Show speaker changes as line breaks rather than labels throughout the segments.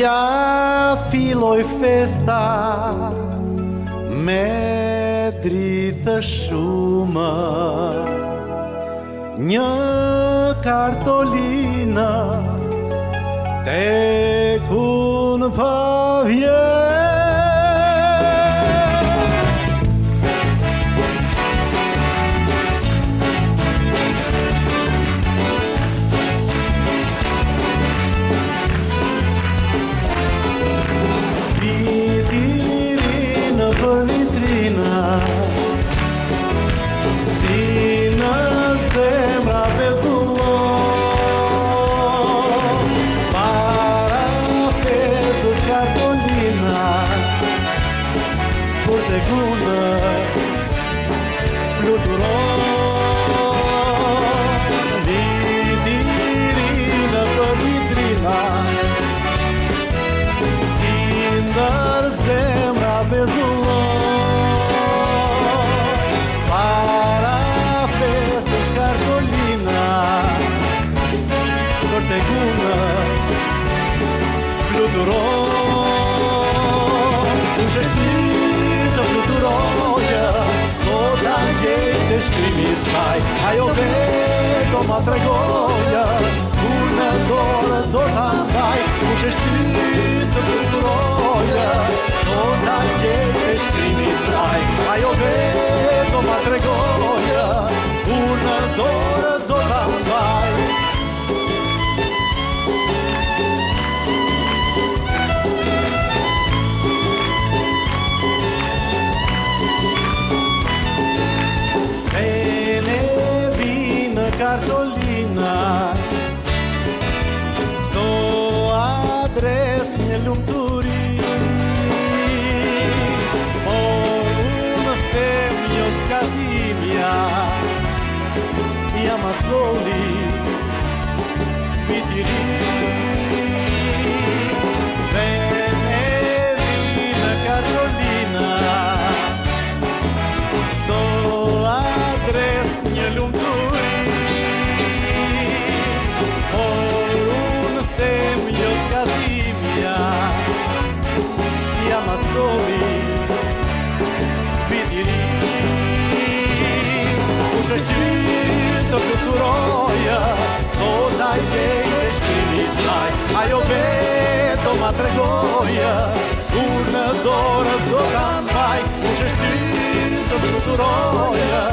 Ja filloj festa me dritë shumë, një kartolinë tek unë pa vjen. Për vitrina, si në zemra pezullon, para festës kartolina, kur të kunë fluturon. Vitrina për vitrina, si në zemra pezullon, Teguna fluturon, unë të fluturoja, do ta jetë shkrimi saj, ajo veto ma tregoja, kur në dorë do ta mbaj, unë të fluturoja, do ta jetë shkrimi saj, ajo veto ma tregoja, kur në dorë do ta mbaj. Kartolina, çdo adres një lumturi, por unë them jo s'ka zimja, jam asoli vitiri. Benedina Kartolina, çdo adres një lumturi, soli vidiri, unë të fluturoja, do ta jetë shkrimi saj, ajo veto ma tregoja, kur në dorë do ta mbaj, unë të fluturoja,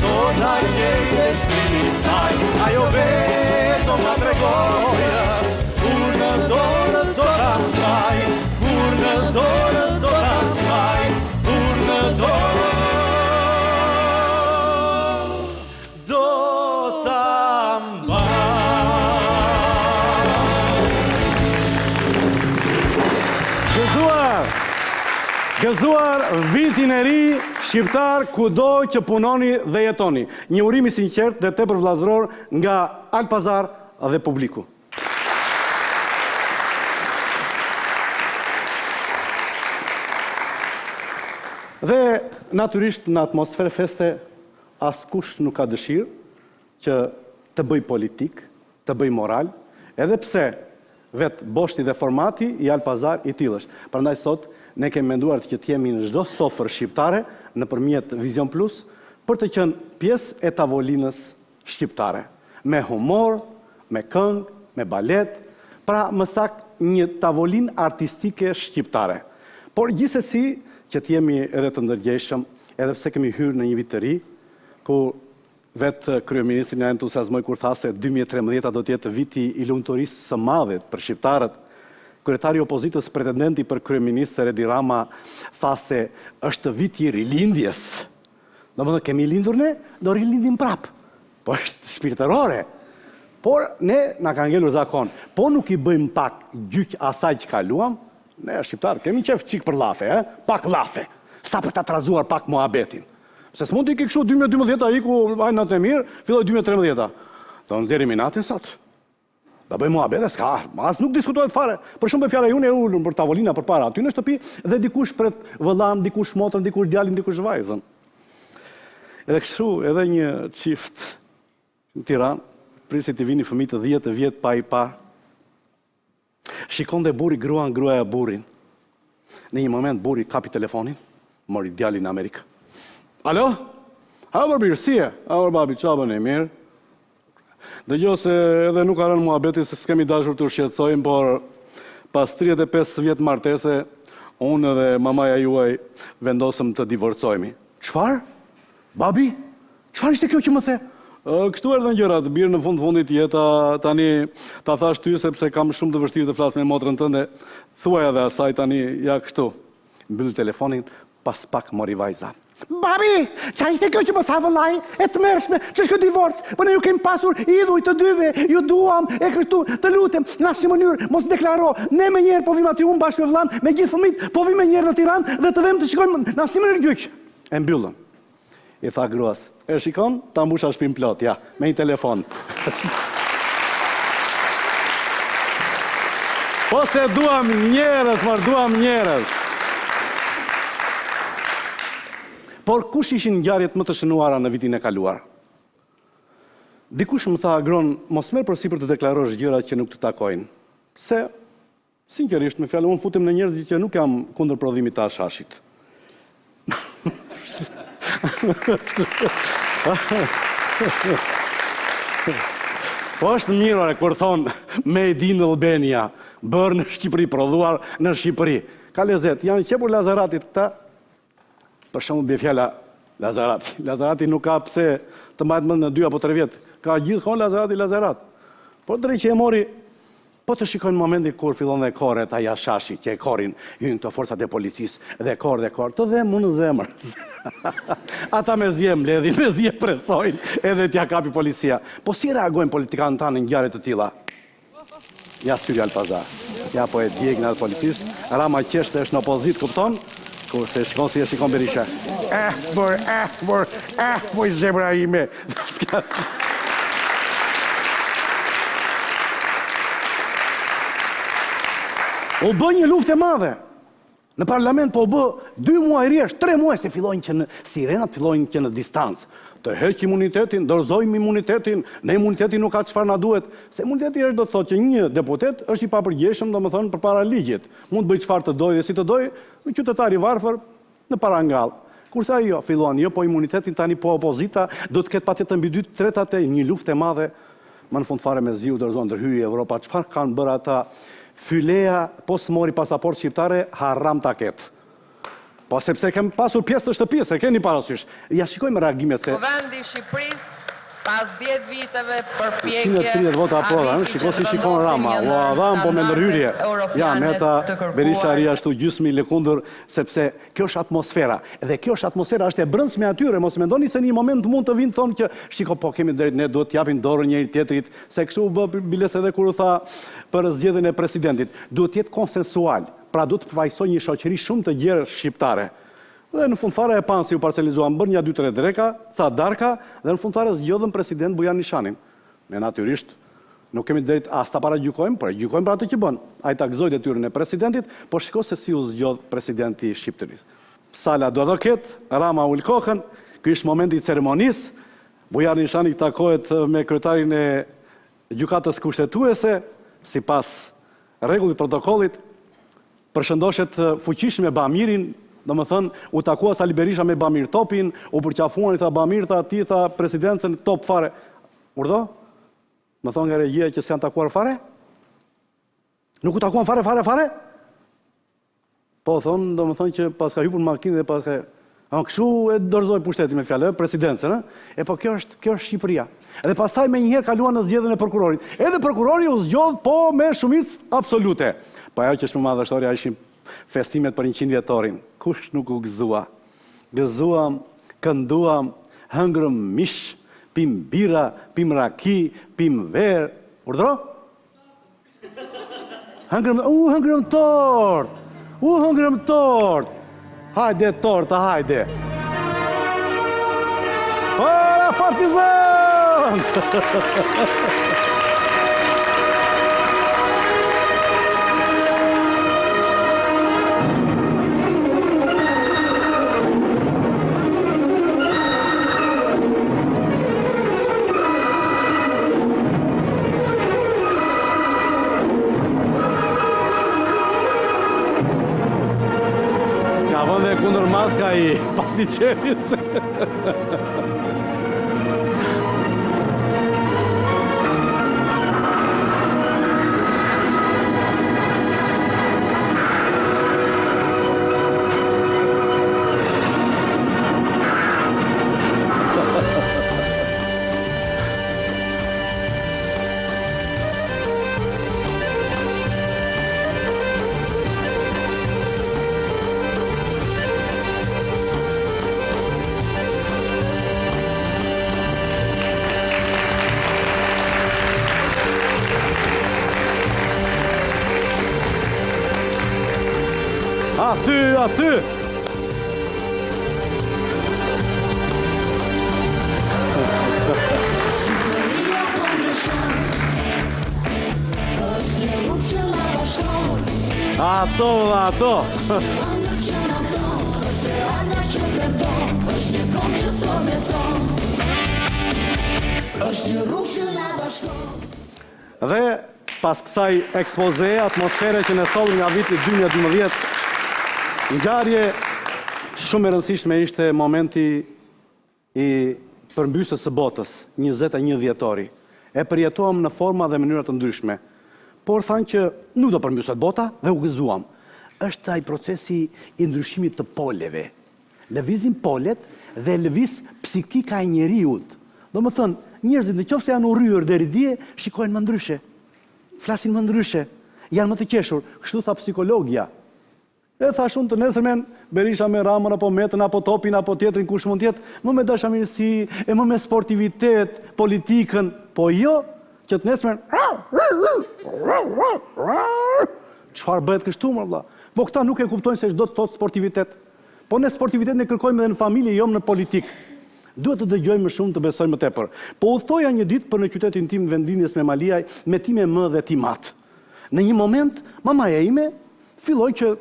do ta jetë shkrimi saj, ajo veto ma tregoja, kur në dorë do ta mbaj, kur në dorë do ta mbaj, kur në dorë do ta mbaj. Gëzuar vitin e ri shqiptar kudo që punoni dhe jetoni. Një urim i sinqert dhe tepër vllazëror nga Alpazar dhe publiku. Dhe natyrisht në atmosferë feste askush nuk ka dëshirë që të bëj politik, të bëj moral, edhe pse vetë boshti dhe formati i Alpazar i tillësh. Prandaj sot ne kemi menduar që të jemi në çdo sofër shqiptare nëpërmjet Vision Plus për të qenë pjesë e tavolinës shqiptare, me humor, me këngë, me balet, pra më saktë një tavolinë artistike shqiptare. Por gjithsesi që të jemi edhe të ndërgjegjshëm, edhe pse kemi hyrë në një vit të ri, ku vetë kryeministri na entuziazmoi kur tha se 2013 do të jetë viti i lumturisë së madhe për shqiptarët. Kryetari i opozitës, pretendenti për kryeministër Edi Rama, tha se është viti i rilindjes. Domethënë kemi lindur ne, do rilindim prap. Po është shpirtërore. Por ne na ka ngelur zakon. Po nuk i bëjmë pak gjyq asaj që kaluam, ne shqiptarë kemi qef qik për llafe, pak llafe. Sa për ta trazuar pak muhabetin. Se s'mund t'i ke kështu 2012 iku ajë natën e mirë, filloi 2013. Thonë deri minatin sot. Da bëjmë muhabete, s'ka, as nuk diskutohet fare. Për shumë fjala june e ulur për tavolina përpara aty në shtëpi dhe dikush pret vëllan, dikush motrën, dikush djalin, dikush vajzën. Edhe kështu, edhe një çift në Tiranë, prisi të vini fëmijë të 10 vjet pa i pa. Shikonte burri gruan, gruaja burrin. Në një moment burri kapi telefonin, mori djalin në Amerikë. Alo? Halo birë, si e? Halo babi, çabën e mirë. Dëgjoj se edhe nuk ka rënë muhabeti se s'kemi dashur të shqetësojmë, por pas 35 vjet martese, unë dhe mamaja juaj vendosëm të divorcohemi. Çfarë? Babi? Çfarë ishte kjo që më the? Kështu erdhën gjërat, birë në fundit jeta, tani ta thash ty sepse kam shumë të vështirë të flas me motrën tënde, thuaj edhe asaj tani, ja kështu. Mbyll telefonin, pas pak mori vajza. Babi, qa ishte kjo që më tha vëllai, e të mërshme, që shko divorc, për ne ju kemi pasur idhuj të dyve, ju duam, e kështu, të lutem, në asnjë mënyrë, mos deklaro, ne me njerë po vim aty unë bashkë me vllan, me gjithë fëmijët, po vim me njerë në Tiranë dhe të vem të shikojmë në asnjë mënyrë gjyq. E mbyllën. I tha gruas, e shikon, ta mbusha shtëpinë plot, ja, me një telefon. Po se duam njerëz, duam njerëz. Por kush ishin ngjarjet më të shënuara në vitin e kaluar? Dikush më tha, Agron, mos merr përsipër të deklarosh gjëra që nuk të takojnë. Se, sinqerisht, me fjalë, unë futem në njerëz që nuk jam kundër prodhimit të hashashit. Po është mirë kur thonë Made in Albania, bërë në Shqipëri, prodhuar në Shqipëri. Ka lezet, janë qepur Lazaratit këta. Për shembull bie fjala Lazarati. Lazarati nuk ka pse të mbajt mend në 2 apo 3 vjet. Ka gjithmonë Lazarat. Por drejt që e mori, po të shikojnë momentin kur fillon dhe korret ai Ashashi, që e korrin hyn të forcat e policisë dhe korr, të dhe më në zemër. Ata me zje mbledhin, me zje presojnë, edhe t'ja kapi policia. Po si reagojnë politikanët tanë në ngjarje të tilla? Ja Syri Alpazar. Ja po e djegën atë policisë, Rama qesh se është në opozit, kupton? Kurse shikon si e shikon Berisha. Moj zemra ime. U bë një luftë e madhe. Në parlament po u bë 2 muaj rresht, 3 muaj se fillojnë që në sirenat fillojnë që në distancë. Të heq imunitetin, dorëzojmë imunitetin, ne imuniteti nuk ka çfarë na duhet, se imuniteti është do të thotë që një deputet është i papërgjegjshëm, domethënë përpara ligjit. Mund të bëjë çfarë të dojë dhe si të dojë, një qytetar i varfër në parangall. Kurse ajo fillon, jo po imunitetin tani po opozita, do të ketë patjetër mbi 2/3 atë një luftë e madhe, më në fund fare me zi u dorëzon ndërhyjë Evropa. Çfarë kanë bërë ata? Fyleja po s'mori pasaport shqiptare, haram ta ketë. Po sepse kem pasur pjesë të shtëpisë, e keni parasysh. Ja shikojmë reagimet se
Vendi i Shqipërisë pas 10 viteve përpjekje
130 vota aprova, shiko si shikon Rama, u adhan po me ndërhyrje. Ja, Meta Berisha ri ashtu gjysmë lëkundër sepse kjo është atmosfera. Dhe kjo është atmosfera është e brendshme atyre, mos mendoni se në një moment mund të vinë thonë që shiko po kemi drejt, ne duhet t'japim dorën njëri tjetrit, se kështu u bë biles edhe kur u tha për zgjedhjen e presidentit. Duhet të jetë konsensual. Pra duhet të përfaqësoj një shoqëri shumë të gjerë shqiptare. Dhe në fund fare e panë si u parcelizuan, bërë një 2-3 dreka, ca darka, dhe në fund fare zgjodhën president Bujan Nishanin. Ne natyrisht nuk kemi drejt as ta paragjykojmë, por gjykojmë për atë që bën. Ai ta gëzoi detyrën e presidentit, por shiko se si u zgjodh presidenti i Shqipërisë. Sala do të ketë, Rama ul kokën, ky është momenti i ceremonisë. Bujan Nishani takohet me kryetarin e gjykatës kushtetuese, sipas rregullit protokollit. Përshëndoshet fuqish me Bamirin, do më thënë, u takua Sali Berisha me Bamir Topin, u përqafuan i tha Bamir, tha ti, tha presidencën, top fare. Urdhë? Më thonë nga regjia që s'janë takuar fare? Nuk u takuan fare? Po, thonë, do më thonë që pas ka hypur në makinë dhe pas ka... Kështu e dorëzoi pushtetin me fjalë, presidencën, e po kjo është Shqipëria. Edhe pastaj me njëherë kaluan në zgjedhjen e prokurorit. Edhe prokurori u zgjodh po me shumicë absolute. Po ajo që është më madhështoria ishin festimet për 100 vjetorin. Kush nuk u gëzua? Gëzuam, kënduam, hëngrëm mish, pim bira, pim raki, pim verë. Urdhro? Hëngrëm tort. Hajde torta, hajde. Partizan! Ka vënë dhe kundër maska I pasi qenis. Aty! Ato! Dhe pas kësaj ekspoze, atmosfere që në solë nga viti 2012, ngjarje shumë e rëndësishme ishte momenti I përmbysës së botës, 21 dhjetori. E përjetuam në forma dhe mënyra të ndryshme. Por thanë që nuk do përmbyset bota dhe u gëzuam. Është ai procesi I ndryshimit të poleve. Lëvizin polet dhe lëviz psikika e njeriut. Do më thënë, njerëzit në qoftë se janë urryer deri dje, shikojnë më ndryshe. Flasin më ndryshe. Janë më të qeshur. Kështu tha psikologja. E thash unë të nesërmen, Berisha me Ramën, apo Metën, apo Topin, apo tjetrin, kush mund tjetë, më me dashamirësi, e më me sportivitet, politikën, po jo, që të nesërmen, çfarë bëhet kështu, më vëlla? Po këta nuk e kuptojnë se çdo të thotë sportivitet. Po ne sportivitet ne kërkojmë edhe në familje, jo në politikë. Duhet të dëgjojmë më shumë, të besojmë më tepër. Po udhtoja një ditë për në qytetin tim vendlindjes me Maliaj, me ti me më dhe ti mat. Në një moment, mamaja ime filloi që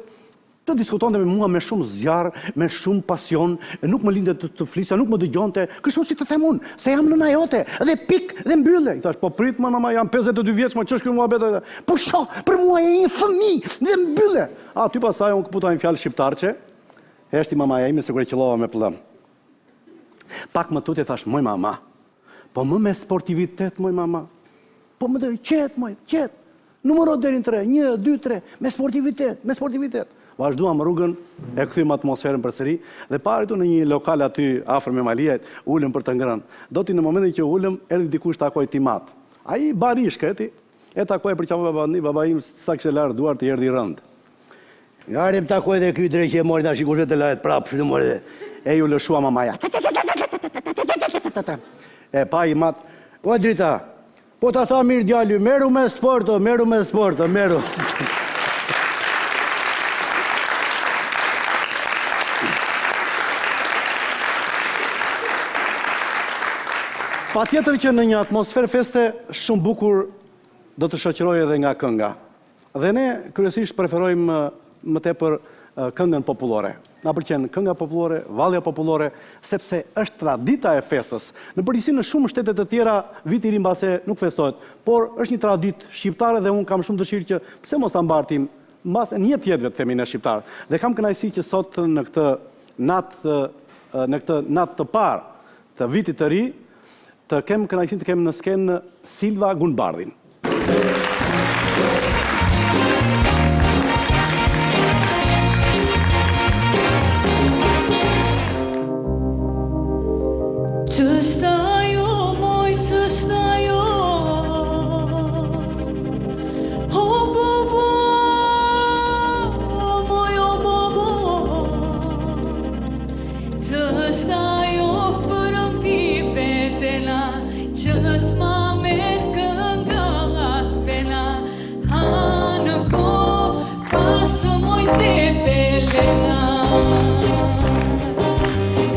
të diskutonte me mua me shumë zjarr, me shumë pasion, e nuk më linte të flisja, nuk më dëgjonte. Kështu si të them unë, se jam nëna jote, dhe pik, dhe mbylle. I thash, po prit më mama, jam 52 vjeç, më ç'është ky muhabet? Po shoh, për mua je një fëmijë, dhe mbylle. Aty pastaj unë këputa një fjalë shqiptarçe, heshti mamaja ime se kur e qellova me pëllëm. Pak më tutje thash, moj mama, po më me sportivitet, moj mama. Po më dhe qet. Numëro deri në 3, 1, 2, 3, me sportivitet. Vazhduam rrugën, e kthyem atmosferën përsëri dhe paritu në një lokal aty afër me Maliajt, ulëm për të ngrënë. Do ti në momentin që ulëm, erdhi dikush takoi Timat. Ai barishk eti, e takoi për çamë baba im sa kishte larë duar të erdhi rënd. Ngari më takoi dhe ky drejt që e mori tash kush e të lahet prap, që mori. E ju lëshua mamaja. E pa Imat, po drita. Po ta tha mirë djali, meru me sporto. Pa tjetër që në një atmosferë feste shumë bukur do të shoqëroj edhe nga kënga. Dhe ne kryesisht preferojmë më tepër këngën popullore. Na pëlqen kënga popullore, vallja popullore, sepse është tradita e festës. Në përgjithësi në shumë shtete të tjera viti I ri mbase nuk festohet, por është një traditë shqiptare dhe unë kam shumë dëshirë që pse mos ta mbartim mbas një tjetër të themi ne shqiptar. Dhe kam kënaqësi që sot në këtë natë të parë të vitit të ri të kem kënaqësinë të kem në skenë Silva Gunbardhin.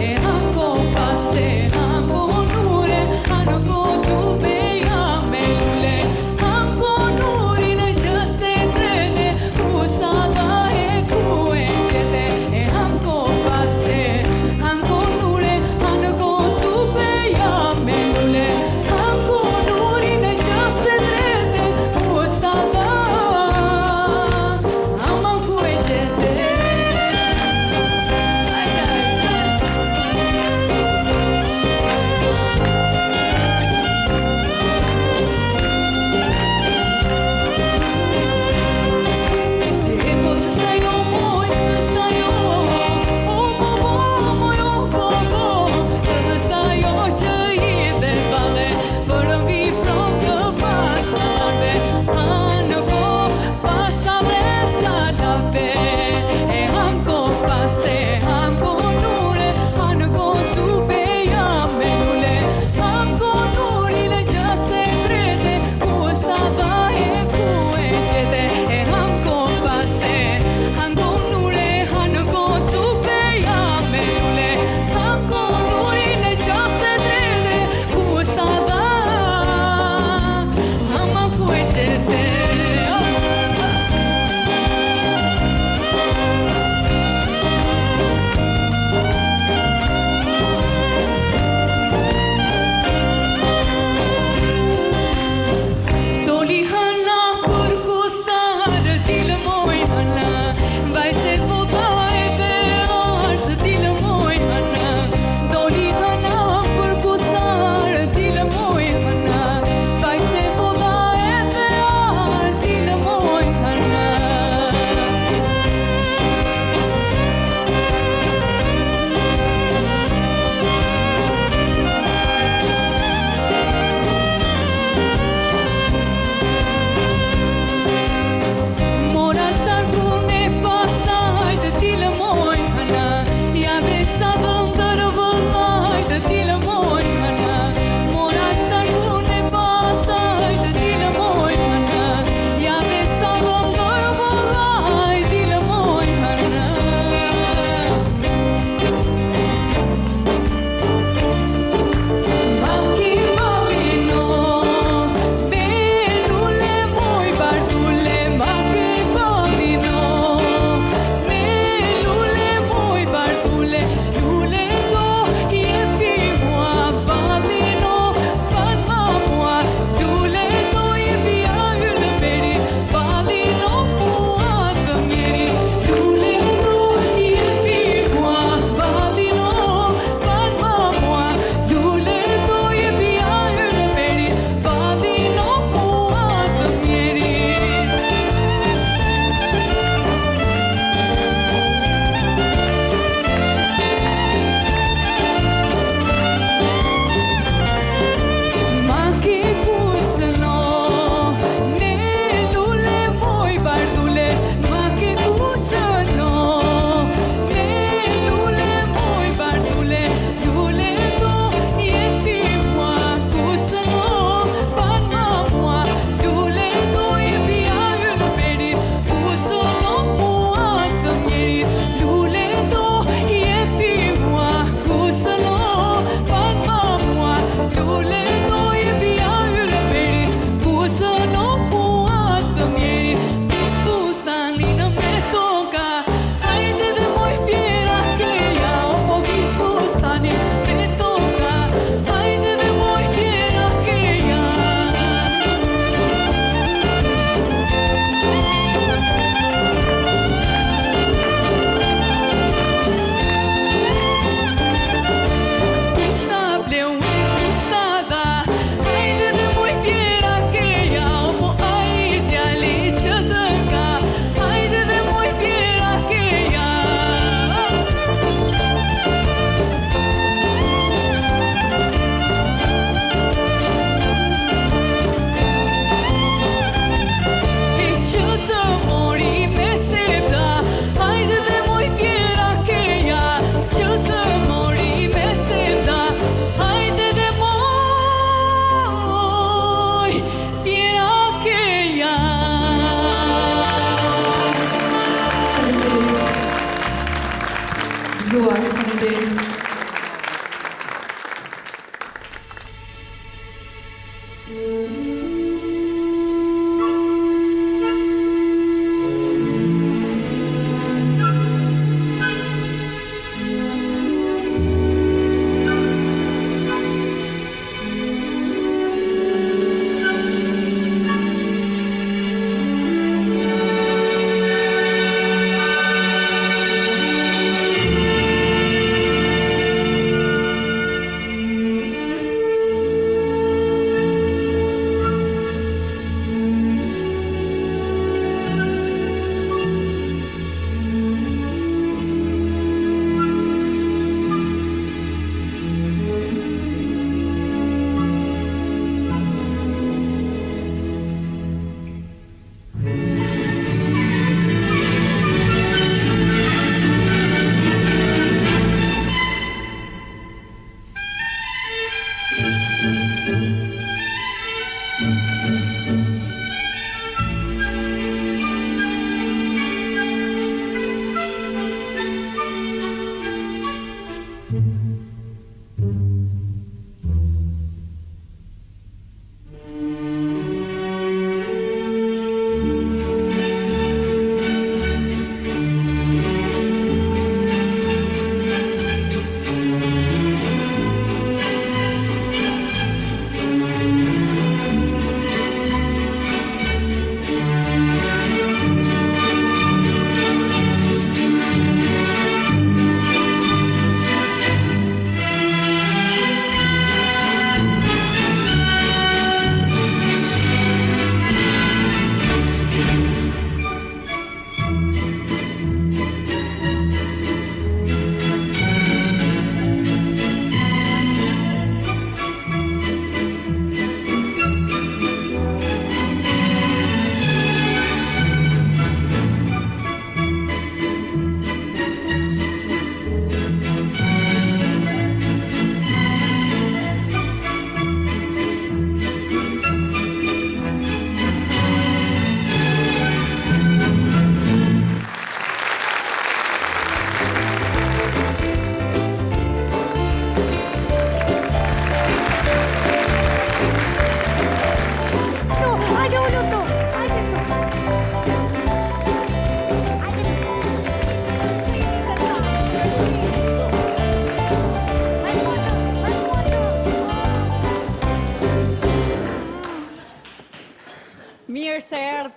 E ako pa se na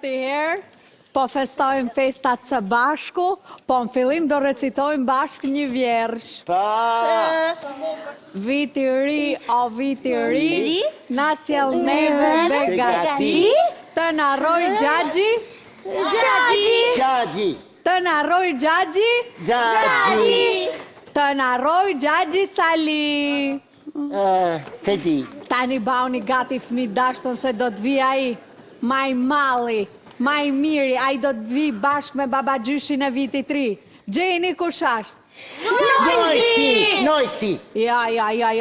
ti herë, po festojmë festat së bashku, po në fillim do recitojmë bashkë një vjersh. Viti ri, o viti ri, na sjell neve begati, të na roj Gjagji,
Gjagji.
të na roj Gjagji, të na roj Gjagji Sali.
Se di.
Tani bauni gati fmi dashtën se do të vi ai, maj malli, maj miri, ai do të vi bashkë me baba gjyshin e vitit 3. Gjeni kush ashtë?
Nojsi.
Ja,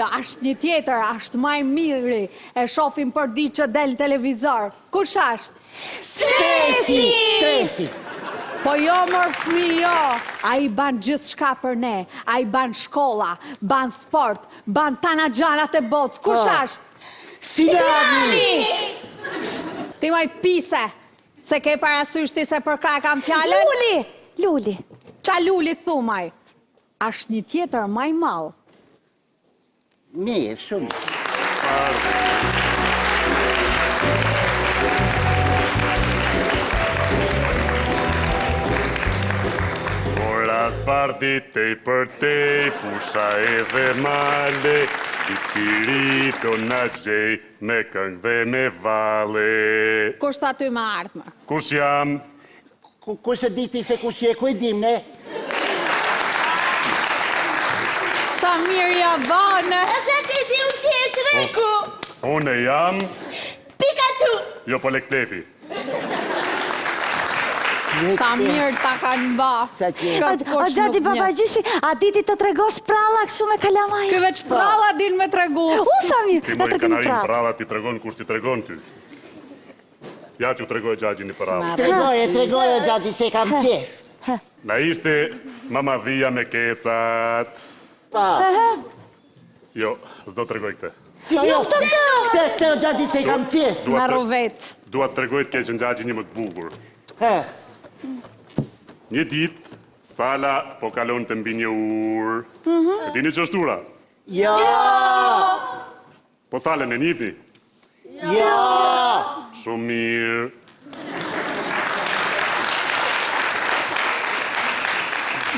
ashtë një tjetër, ashtë maj miri, e shofim për di që del televizor. Kush ashtë?
Stresi.
Po jo mërë fmi jo, a i ban gjithë shka për ne, a i ban shkolla, ban sport, ban tana gjanat e botës, kush ashtë?
Silami.
Ti maj pise, se ke parasysh ti se për ka e kam fjallën?
Luli.
Qa luli thumaj? Ashtë një tjetër maj malë.
Mirë, shumë.
Partitej për tej, pusha edhe male, i tiri do na gjej me këngë dhe me vale.
Kush ta ty më ardhme?
Kush jam?
Kush e diti se kush je, ku e dim, ne?
Samir Javane.
Une jam?
Pikachu.
Jo po Leklepi.
Samir ta kanë ba.
O Gjagji baba gjyshi, a diti të tregosh pralla këshu me kalamaj?
Ky veç pralla din me tregu.
Samir,
Ti
na
mori
tregoni
kanarin
pralla.
pralla, ti tregon kush ti tregon ty. Ja t'ju tregoj Gjagji një pralla.
Tregoje, Gjagji, se kam qef.
Na ishte mama dhia me kecat.
Pa.
Jo, s'do tregoj këtë.
Jo, këtë, Gjagji, se kam qef.
Me ruvet.
Dua të tregoj të keqen Gjagji një më të bukur. Një dit, Sala po kalon të mbi një urë. E dini që është ura?
Jo.
Po Salën e njihni?
Jo.
Shumë mirë.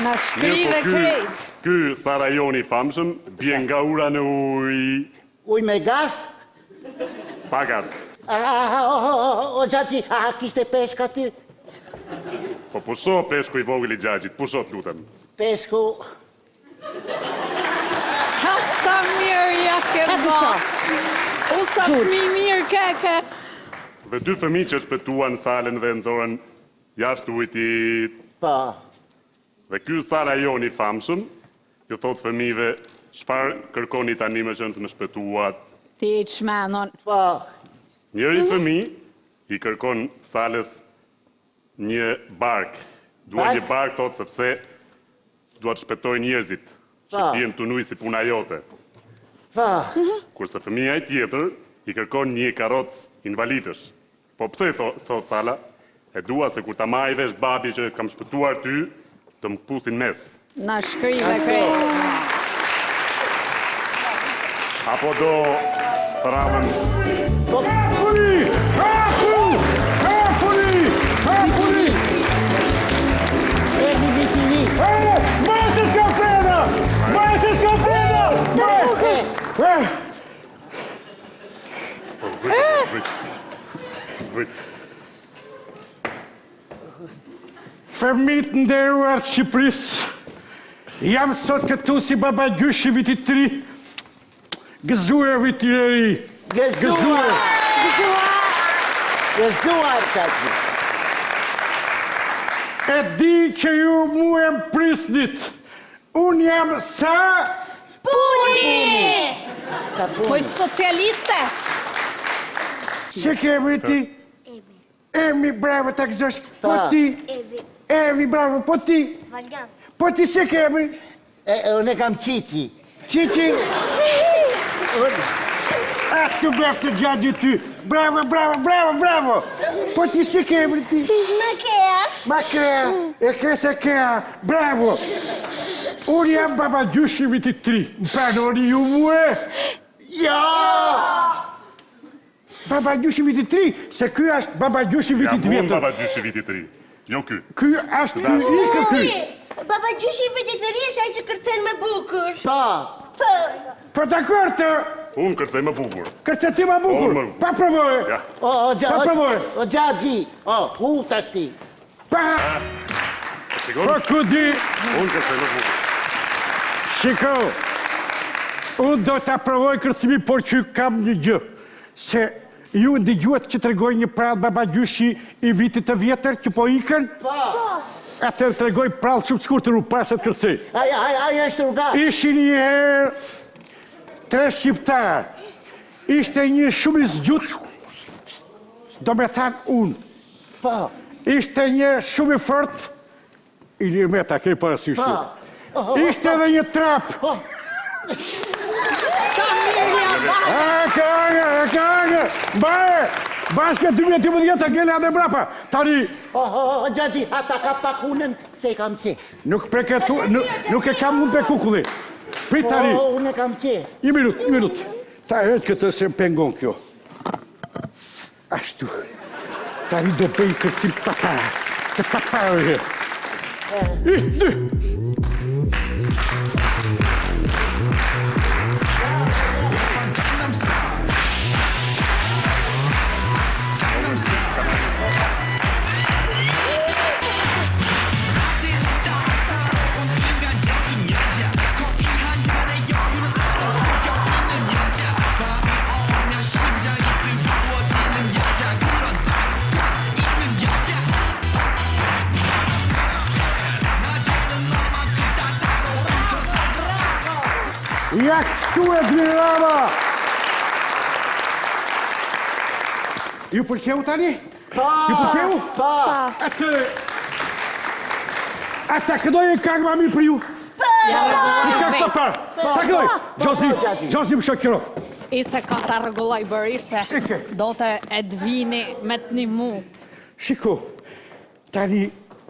Në shkrive krejt.
Ky Sarajoni famshëm bie nga ura në ujë.
Uj me gas?
Pagat.
O Gjagji, a kishte peshka ty?
Po pusho peshku i vogël i Gjagjit, pusho të lutem.
Peshku...
Ha, Samir ja ke ba. U sa fmi mirë keke.
Dhe 2 fëmijë që shpëtuan Salën dhe nxorën jashtë ujtit.
Pa.
Dhe ky Sarajoni famshëm, ju thot fëmijëve, çfarë kërkoni tani më qenë se më shpëtuat?
Ti i qmenon.
Pa.
Njëri fëmijë i kërkon Salës një bark. Dua një bark, thot, sepse dua të shpëtoj njerëzit që t'jen të nuj si puna jote.
Pa.
Kurse fëmija i tjetër i kërkon një karoc invalidësh. Po pse, thot Sala, e dua se kur ta marrë vesh babi që kam shpëtuar ty, të më pusin mes.
Në shkrive krejt.
Apo do prallën... Zbrit.
Fëmijët nderuar të Shqipërisë, jam sot këtu si baba gjyshi vitit 3, gëzuar vitit e ri.
Gëzuar, Gjagji.
E di që ju mu e më prisnit, unë jam sa...
Poj socialiste.
Se kemi ti? Emi, bravo, ta gëzosh. Po ti? Evi, bravo, po ti? Po ti se kemi?
Unë kam Cici.
Cici? A, të bravo të Gjagji ty. Bravo, bravo, bravo, bravo. Po ti se kemi ti? Makea. E kese kea. Bravo. Unë jam baba gjyshi vitit 3. Më pranoni ju mu e?
Ja!
Baba Gjyshi vitit 3, se ky është Baba Gjyshi
Jam
vitit
unë
vjetër.
baba gjyshi vitit 3. Jo ky.
Ky është ky ikë ky.
Baba Gjyshi vitit të ri është ai që kërcen më bukur.
Po.
Po dakord të
Unë kërcej më bukur.
kërcet ti më bukur.
Po, më-
Pa provoj.
Ja.
Pa provoj.
O Gjaxhi, tash ti.
Pa,
Sigur?
po ku di,
Unë kërcej më bukur.
shiko. Unë do ta provoj kërcimi, por që kam një gjë. Se ju ndigjuat që tregoj një prallë Baba Gjyshi i vitit të vjetër që po ikën?
Po.
Atër tregoj prallë shumë të shkurtër u paset kërcej.
Ai është rrugar.
Ishin një herë 3 shqiptarë. Ishte një shumë i zgjut, do me thanë unë.
Po.
Ishte një shumë i fort, i një meta, kej parasysh. Ishte edhe një trap. Ka Bare, bashkë 2012 të gele adhe brapa. Tani,
Gjaxhi, ata ka pakunën se i kam qef.
nuk e kam unë pe kukulli. Prit tani,
Unë e kam qef.
një minut. Ta e këtë se pengon kjo. Ashtu. Tani do bëj kërcim të paparë. Ja këtu e Dmirama! Ju pëlqeu tani? Ju pëlqeu?
Po.
Ata këdoj e kangë ma mirë për ju. I kangë të parë. Ta këdoj. Gjozi më shokiro.
Ise ka ta rregulloj bërisë, do të Edvini me të një mu.
Shiko, tani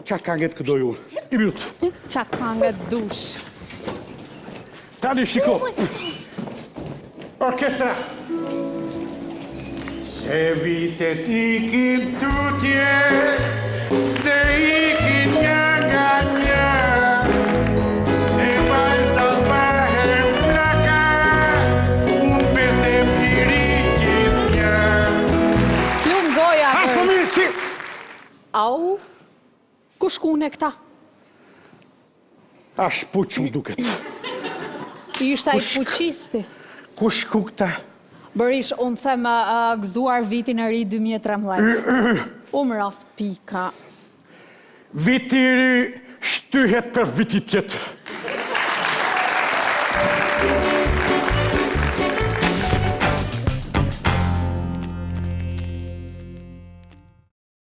qa kangët këdoj unë. I minut.
Qa kangët dush.
Tani shiko. Orkestra. Se vitet ikin tutje, se ikin një nga një, se vajzat bëhen plaka, unë betem i ri gjithë një.
Plum goja
Ha,
për...
fëmi, si...
Au, ku shkune këta?
A shpuq më duket.
Ishte ai fuqisti.
Ku shku këta?
Bërish, unë them gëzuar vitin e ri 2013. Raft pika.
Viti i ri shtyhet për viti tjetër.